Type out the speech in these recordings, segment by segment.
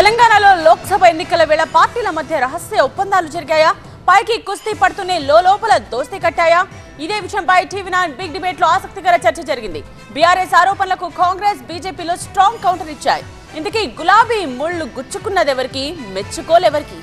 తెలంగాణలో లోక్సభ ఎన్నికల వేళ పార్టీల మధ్య రహస్య ఒప్పందాలు జరిగాయా? పైకి కుస్తీ పడుతూనే లోపల దోస్తీ కట్టాయా? ఇదే విషయంపై టీవీ9 బిగ్ డిబేట్ లో ఆసక్తికర చర్చ జరిగింది. బీఆర్ఎస్ ఆరోపణలకు కాంగ్రెస్, బీజేపీలో స్ట్రాంగ్ కౌంటర్ ఇచ్చాయి. ఇందుకీ గులాబీ ముళ్ళు గుచ్చుకున్నదెవరికి, మెచ్చుకోలెవరికి?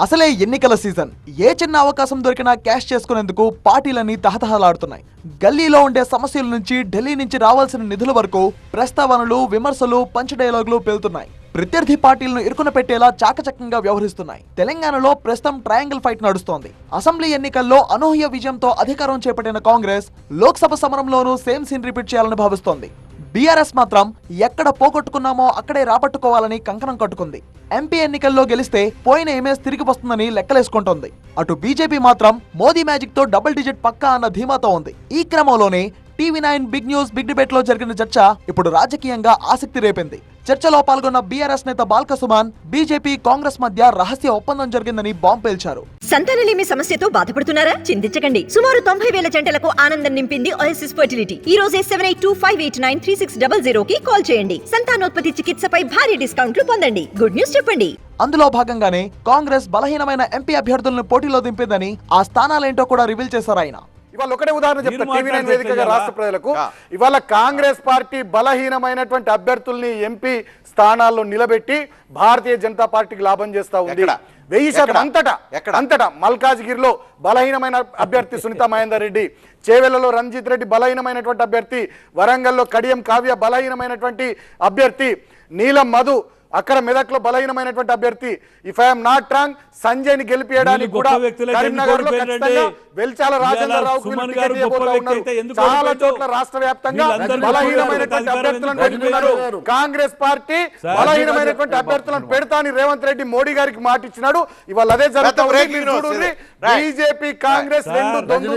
అసలే ఎన్నికల సీజన్. ఏ చిన్న అవకాశం దొరికినా క్యాష్ చేసుకునేందుకు పార్టీలన్నీ తహతహలాడుతున్నాయి. గల్లీలో ఉండే సమస్యల నుంచి ఢిల్లీ నుంచి రావాల్సిన నిధుల వరకు ప్రస్తావనలు, విమర్శలు, పంచ్ డైలాగులు పేలుతున్నాయి. ప్రత్యర్థి పార్టీలను ఇరుకున పెట్టేలా చాకచక్యంగా వ్యవహరిస్తున్నాయి. తెలంగాణలో ప్రస్తుతం ట్రయాంగిల్ ఫైట్ నడుస్తోంది. అసెంబ్లీ ఎన్నికల్లో అనూహ్య విజయంతో అధికారం చేపట్టిన కాంగ్రెస్ లోక్సభ సమరంలోనూ సేమ్ సీన్ రిపీట్ చేయాలని భావిస్తోంది. బీఆర్ఎస్ మాత్రం ఎక్కడ పోగొట్టుకున్నామో అక్కడే రాబట్టుకోవాలని కంకణం కట్టుకుంది. ఎంపీ ఎన్నికల్లో గెలిస్తే పోయిన ఇమేజ్ తిరిగి వస్తుందని లెక్కలేసుకుంటోంది. అటు బీజేపీ మాత్రం మోదీ మ్యాజిక్ తో డబుల్ డిజిట్ పక్కా అన్న ధీమాతో ఉంది. ఈ క్రమంలోనే టీవీ9 బిగ్ న్యూస్ బిగ్ డిబేట్ లో జరిగిన చర్చ ఇప్పుడు రాజకీయంగా ఆసక్తి రేపింది. చర్చలో పాల్గొన్న బీఆర్ఎస్ నేత బాల్క సుమన్ బీజేపీ, కాంగ్రెస్ మధ్య రహస్య ఒప్పందం జరిగిందని బాంబు పేల్చారు. సంతానలేమి సమస్యతో బాధపడుతున్నారా? చింతించకండి. సుమారు 90,000 జంటలకు ఆనందం నింపింది ఓఎస్ఎస్ ఫర్టిలిటీ. ఈ రోజే 7825893600 కి కాల్ చేయండి. సంతానోత్పత్తి చికిత్సపై భారీ డిస్కౌంట్లు పొందండి. గుడ్ న్యూస్ చెప్పండి. అందులో భాగంగానే కాంగ్రెస్ బలహీనమైన ఎంపీ అభ్యర్థులను పోటీలో దింపిందని, ఆ స్థానాలేంటో కూడా రివీల్ చేశారు ఆయన. ఇవాళ ఒకటే ఉదాహరణ చెప్తా టీవీ9 వేదికగా రాష్ట్ర ప్రజలకు. ఇవాళ కాంగ్రెస్ పార్టీ బలహీనమైనటువంటి అభ్యర్థుల్ని ఎంపీ స్థానాల్లో నిలబెట్టి భారతీయ జనతా పార్టీకి లాభం చేస్తా ఉంది. 100% అంతటా మల్కాజ్గిరిలో బలహీనమైన అభ్యర్థి సునీతా మహేందర్ రెడ్డి, చేవెళ్లలో రంజిత్ రెడ్డి బలహీనమైనటువంటి అభ్యర్థి, వరంగల్లో కడియం కావ్య బలహీనమైనటువంటి అభ్యర్థి, నీలం మధు అక్కడ మెదక్లో బలహీనమైనటువంటి అభ్యర్థి. If I'm not wrong, Sanjay ని గెలిపియడానికి కూడా కరీంనగర్ లో ఖచ్చితంగా వెల్చాల రాజేందర్ రావుకు టికెట్ ఇవ్వబోతా ఉన్నారు. చాలా చోట్ల రాష్ట్ర వ్యాప్తంగా బలహీనమైనటువంటి అభ్యర్థులను పెట్టుకున్నారు. కాంగ్రెస్ పార్టీ బలహీనమైనటువంటి అభ్యర్థులను పెడతాని రేవంత్ రెడ్డి మోడీ గారికి మాట ఇచ్చినాడు. ఇవాళ అదే జరుగుతుంది. బీజేపీ, కాంగ్రెస్ రెండు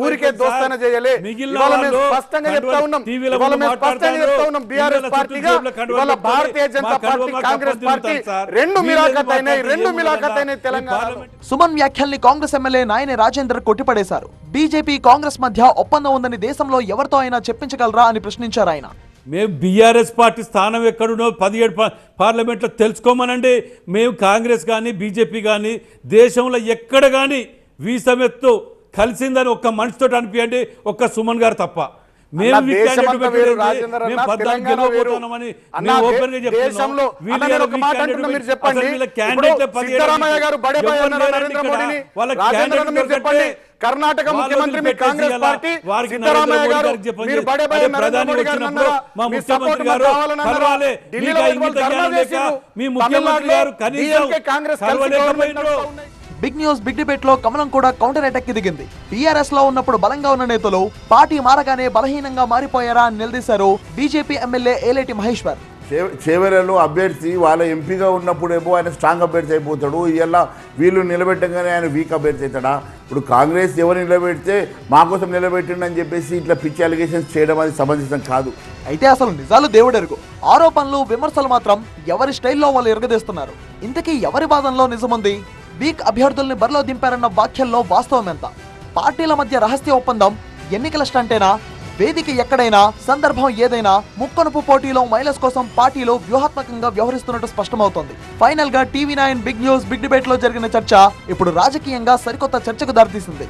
ఊరికే దోస్తాన చేయలే. ఇవాళ మేము స్పష్టంగా చెప్తా ఉన్నాం బీఆర్ఎస్ పార్టీగా ఇవాళ భారతీయ జనతా పార్టీ, కాంగ్రెస్ పార్టీ రెండు మిలాఖత్ అయినాయి తెలంగాణలో. సుమన్ వ్యాఖ్యల్ని కాంగ్రెస్ ఎమ్మెల్యే నాయని రాజేందర్ కొట్టిపడేశారు. బీజేపీ, కాంగ్రెస్ మధ్య ఒప్పందం ఉందని దేశంలో ఎవరితో అయినా చెప్పించగలరా అని ప్రశ్నించారు ఆయన. మేము బీఆర్ఎస్ పార్టీ స్థానం ఎక్కడున్నో 17 పార్లమెంట్లో తెలుసుకోమనండి. మేము కాంగ్రెస్ కానీ బీజేపీ కానీ దేశంలో ఎక్కడ కానీ వీసమెత్తు కలిసిందని ఒక్క మనిషితో అనిపించండి, ఒక్క సుమన్ గారు తప్ప. మేము కర్ణాటక ముఖ్యమంత్రి మీ కాంగ్రెస్ పార్టీ సిద్ధరామయ్య గారు మీరు బడే బడే నరేంద్ర మోడీ గారు అన్నారా? మీ సపోర్ట్ మాకు కావాలన్నారా? ఢిల్లీలో ధర్నా చేశారు. మీ ముఖ్యమంత్రి గారు కనీసం Congress big news big debate లో కమలం కూడా కౌంటర్ అటాక్ కి దిగింది. టీఆర్ఎస్ లో ఉన్నప్పుడు బలంగా ఉన్న నేతలు పార్టీ మారగానే బలహీనంగా మారిపోయారా అని నిలదీశారు బీజేపీ ఎమ్మెల్యే ఏలేటి మహేశ్వర్. చేవెళ్లలో అభ్యర్థి వాళ్ళ ఎంపీగా ఉన్నప్పుడేమో ఆయన స్ట్రాంగ్ అభ్యర్థి అయిపోతాడు, ఇలా వీళ్ళు నిలబెట్టగానే ఆయన వీక్ అభ్యర్థి అవుతాడా? ఇప్పుడు కాంగ్రెస్ ఎవరు నిలబెడితే మా కోసం నిలబెట్టండి అని చెప్పేసి ఇట్లా పిచ్చి అలిగేషన్స్ చేయడం అది సమంజసం కాదు. అయితే అసలు నిజాలు దేవుడెరుగు. ఆరోపణలు, విమర్శలు మాత్రం ఎవరి స్టైల్లో వాళ్ళు ఎరగదీస్తున్నారు. ఇంతకీ ఎవరి వాదనలో నిజముంది? వీక్ అభ్యర్థుల్ని బరిలో దింపారన్న వ్యాఖ్యల్లో వాస్తవం ఎంత? పార్టీల మధ్య రహస్య ఒప్పందం ఎన్నికల స్టంటేనా? వేదిక ఎక్కడైనా, సందర్భం ఏదైనా ముక్కనుపు పోటీలో మైనస్ కోసం పార్టీలు వ్యూహాత్మకంగా వ్యవహరిస్తున్నట్టు స్పష్టమవుతోంది. ఫైనల్ గా TV nine big news big debate లో జరిగిన చర్చ ఇప్పుడు రాజకీయంగా సరికొత్త చర్చకు దారితీసింది.